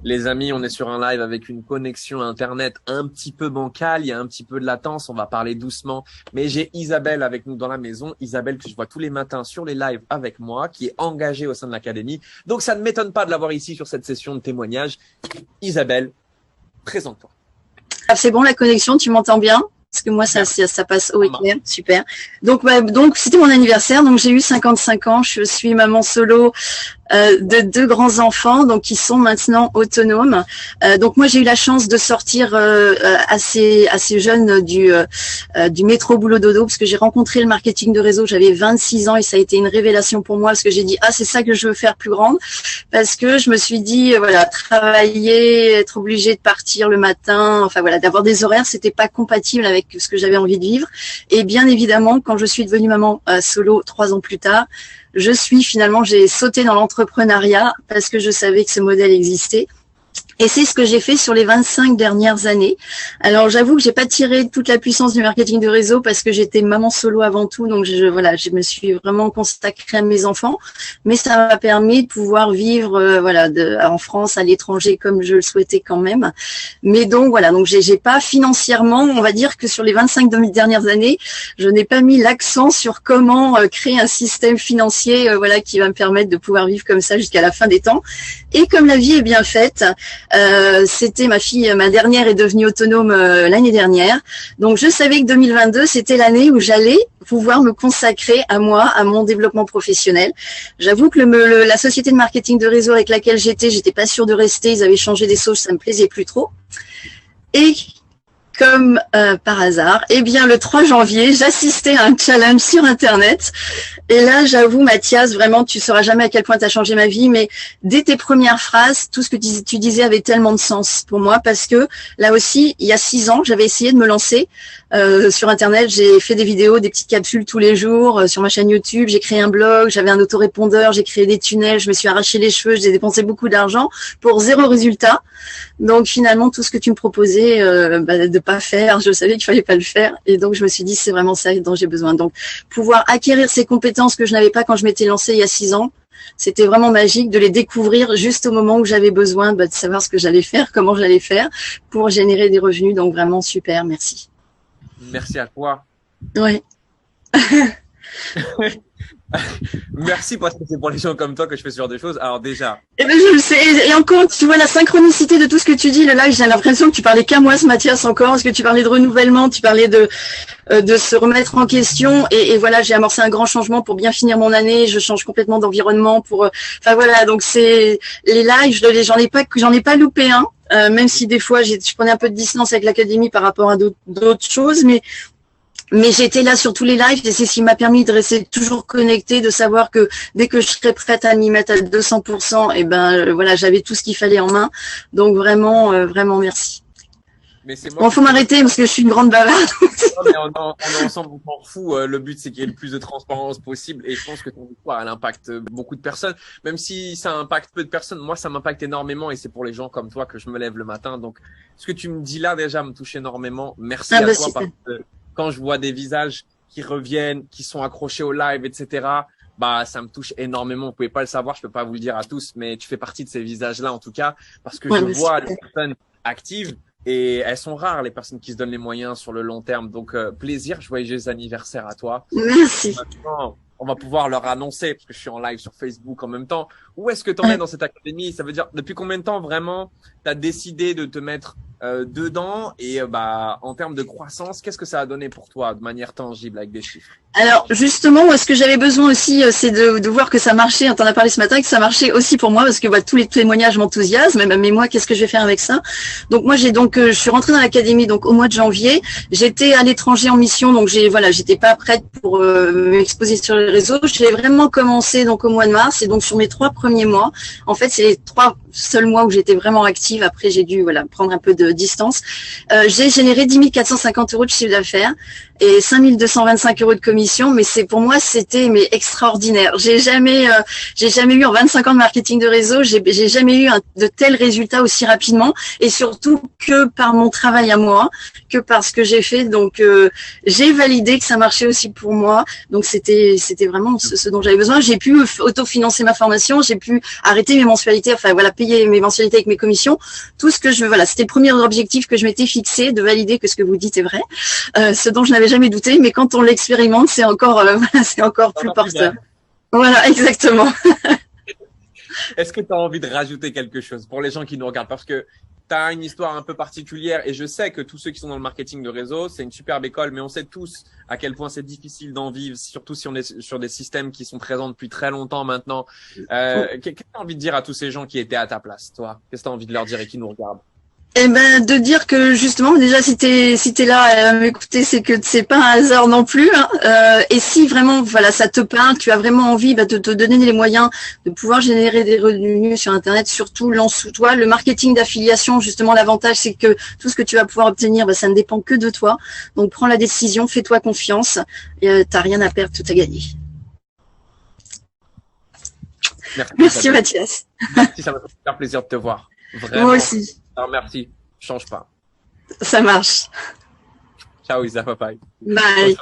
Les amis, on est sur un live avec une connexion Internet un petit peu bancale, il y a un petit peu de latence, on va parler doucement. Mais j'ai Isabelle avec nous dans la maison, Isabelle que je vois tous les matins sur les lives avec moi, qui est engagée au sein de l'académie. Donc ça ne m'étonne pas de l'avoir ici sur cette session de témoignage. Isabelle, présente-toi. Ah, c'est bon la connexion, tu m'entends bien? Parce que moi, ça passe haut et clair, super. Donc c'était mon anniversaire, donc j'ai eu 55 ans, je suis maman solo de 2 grands enfants, donc qui sont maintenant autonomes. Donc moi, j'ai eu la chance de sortir assez jeune du métro boulot dodo, parce que j'ai rencontré le marketing de réseau, j'avais 26 ans et ça a été une révélation pour moi, parce que j'ai dit c'est ça que je veux faire plus grande, parce que je me suis dit voilà, travailler, être obligée de partir le matin, enfin voilà, d'avoir des horaires, c'était pas compatible avec ce que j'avais envie de vivre. Et bien évidemment, quand je suis devenue maman solo 3 ans plus tard, j'ai sauté dans l'entrepreneuriat parce que je savais que ce modèle existait. Et c'est ce que j'ai fait sur les 25 dernières années. Alors, j'avoue que j'ai pas tiré toute la puissance du marketing de réseau parce que j'étais maman solo avant tout. Donc, je me suis vraiment consacrée à mes enfants. Mais ça m'a permis de pouvoir vivre, en France, à l'étranger, comme je le souhaitais quand même. Mais donc, voilà. Donc, j'ai pas financièrement, on va dire que sur les 25 dernières années, je n'ai pas mis l'accent sur comment créer un système financier, qui va me permettre de pouvoir vivre comme ça jusqu'à la fin des temps. Et comme la vie est bien faite, c'était ma dernière est devenue autonome l'année dernière. Donc je savais que 2022 c'était l'année où j'allais pouvoir me consacrer à moi, à mon développement professionnel. J'avoue que la société de marketing de réseau avec laquelle j'étais pas sûre de rester. Ils avaient changé des sauces, ça me plaisait plus trop. Et comme par hasard, le 3 janvier, j'assistais à un challenge sur Internet. Et là, j'avoue, Mathias, vraiment, tu sauras jamais à quel point tu as changé ma vie, mais dès tes premières phrases, tout ce que tu disais avait tellement de sens pour moi, parce que là aussi, il y a 6 ans, j'avais essayé de me lancer sur Internet. J'ai fait des vidéos, des petites capsules tous les jours sur ma chaîne YouTube. J'ai créé un blog, j'avais un autorépondeur, j'ai créé des tunnels, je me suis arraché les cheveux, j'ai dépensé beaucoup d'argent pour 0 résultat. Donc finalement, tout ce que tu me proposais de pas faire, je savais qu'il fallait pas le faire, et donc je me suis dit c'est vraiment ça dont j'ai besoin. Donc pouvoir acquérir ces compétences que je n'avais pas quand je m'étais lancée il y a 6 ans, c'était vraiment magique de les découvrir juste au moment où j'avais besoin de savoir ce que j'allais faire, comment j'allais faire pour générer des revenus. Donc vraiment super, merci. Merci à toi. Oui. Merci parce que c'est pour les gens comme toi que je fais ce genre de choses. Alors déjà. Je le sais. Et encore, tu vois la synchronicité de tout ce que tu dis. Le live, j'ai l'impression que tu parlais qu'à moi, ce Mathias, encore. Parce que tu parlais de renouvellement, tu parlais de se remettre en question. Et voilà, j'ai amorcé un grand changement pour bien finir mon année. Je change complètement d'environnement donc c'est les lives, j'en ai pas loupé un. Même si des fois, je prenais un peu de distance avec l'académie par rapport à d'autres choses, mais j'étais là sur tous les lives et c'est ce qui m'a permis de rester toujours connectée, de savoir que dès que je serais prête à m'y mettre à 200%, j'avais tout ce qu'il fallait en main. Donc vraiment, vraiment merci. Mais c'est moi. Faut m'arrêter parce que je suis une grande bavarde. Non, mais on est ensemble, on s'en fout. Le but, c'est qu'il y ait le plus de transparence possible. Et je pense que ton histoire, elle impacte beaucoup de personnes. Même si ça impacte peu de personnes, moi, ça m'impacte énormément. Et c'est pour les gens comme toi que je me lève le matin. Donc, ce que tu me dis là, déjà, me touche énormément. Merci à toi parce que quand je vois des visages qui reviennent, qui sont accrochés au live, etc., ça me touche énormément. Vous pouvez pas le savoir, je peux pas vous le dire à tous, mais tu fais partie de ces visages-là, en tout cas, parce que je vois les personnes actives et elles sont rares, les personnes qui se donnent les moyens sur le long terme. Donc, plaisir, joyeux anniversaire à toi. Merci. Maintenant, on va pouvoir leur annoncer, parce que je suis en live sur Facebook en même temps. Où est-ce que tu en es dans cette académie? Ça veut dire, depuis combien de temps vraiment tu as décidé de te mettre dedans et en termes de croissance, qu'est-ce que ça a donné pour toi de manière tangible avec des chiffres? Alors justement, ce que j'avais besoin aussi, c'est de voir que ça marchait. On t'en a parlé ce matin, que ça marchait aussi pour moi parce que tous les témoignages m'enthousiasment. Mais moi, qu'est-ce que je vais faire avec ça? Donc moi, je suis rentrée dans l'académie donc au mois de janvier. J'étais à l'étranger en mission, donc j'étais pas prête pour m'exposer sur les réseaux. J'ai vraiment commencé donc au mois de mars et donc sur mes 3 premiers mois, en fait, c'est les 3 seuls mois où j'étais vraiment active. Après, j'ai dû prendre un peu de distance. J'ai généré 10 450 € de chiffre d'affaires. et 5 225 € de commission. Mais pour moi, c'était extraordinaire. J'ai jamais eu en 25 ans de marketing de réseau, j'ai jamais eu de tels résultats aussi rapidement, et surtout que par mon travail à moi, que par ce que j'ai fait. Donc, j'ai validé que ça marchait aussi pour moi. Donc, c'était vraiment ce dont j'avais besoin. J'ai pu autofinancer ma formation, j'ai pu arrêter mes mensualités, enfin voilà, payer mes mensualités avec mes commissions. Tout ce que c'était le premier objectif que je m'étais fixé, de valider que ce que vous dites est vrai, ce dont je n'avais jamais douté. Mais quand on l'expérimente, c'est encore, c'est encore plus porteur. Voilà, exactement. Est-ce que tu as envie de rajouter quelque chose pour les gens qui nous regardent? Parce que tu as une histoire un peu particulière et je sais que tous ceux qui sont dans le marketing de réseau, c'est une superbe école, mais on sait tous à quel point c'est difficile d'en vivre, surtout si on est sur des systèmes qui sont présents depuis très longtemps maintenant. Qu'est-ce que tu as envie de dire à tous ces gens qui étaient à ta place, toi? Qu'est-ce que tu as envie de leur dire et qui nous regardent? Eh ben, de dire que justement, déjà, si t'es là à m'écouter, c'est que c'est pas un hasard non plus. Hein. Et si vraiment, voilà, ça te parle, tu as vraiment envie de te donner les moyens de pouvoir générer des revenus sur Internet, surtout lance-toi. Le marketing d'affiliation, justement, l'avantage, c'est que tout ce que tu vas pouvoir obtenir, ça ne dépend que de toi. Donc, prends la décision, fais-toi confiance. Et t'as rien à perdre, tout à gagner. Merci Mathias. Merci, ça m'a fait super plaisir de te voir. Vraiment. Moi aussi. Alors, merci. Change pas. Ça marche. Ciao Isa, bye bye. Bye.